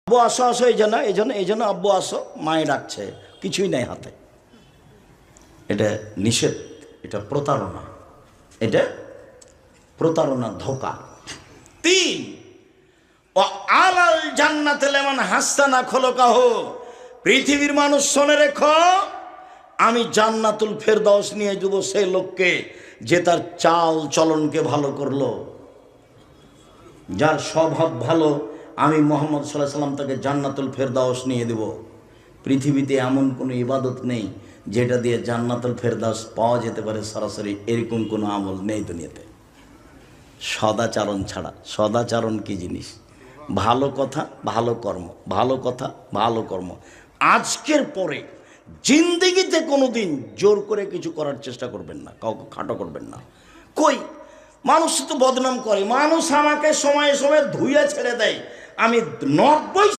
আব্বু আসো আসো, এই জন্য আব্বু আসো, মায়ে ডাকছে, কিছুই নাই হাতে। এটা নিষেধ, এটা প্রতারণা, এটা প্রতারণা, ধোকা। তিন, ও আলাল জান্নাতে লেমান হাসানা খোলকাহ, পৃথিবীর মানুষ শোনে রেখো, আমি জান্নাতুল ফেরদাউস নিয়ে দেব সেই লোককে যে তার চাল চলনকে ভালো করলো, যার স্বভাব ভালো। আমি মুহাম্মদ সাল্লাল্লাহু আলাইহি ওয়াসাল্লাম তাকে জান্নাতুল ফেরদাউস নিয়ে দেব। পৃথিবীতে এমন কোনো ইবাদত নেই যেটা দিয়ে জান্নাতুল ফেরদাউস পাওয়া যেতে পারে সরাসরি, এরকম কোনো আমল নেই দুনিয়াতে, সদাচরণ ছাড়া। সদাচরণ কি জিনিস? ভালো কথা, ভালো কর্ম, ভালো কথা, ভালো কর্ম। আজকের পরে জিন্দেগিতে কোনো দিন জোর করে কিছু করার চেষ্টা করবেন না, কাউকে খাটো করবেন না। কই মানুষ তো বদনাম করে, মানুষ আমাকে সময়ে সময়ে ধুইয়া ছেড়ে দেয়, আমি 90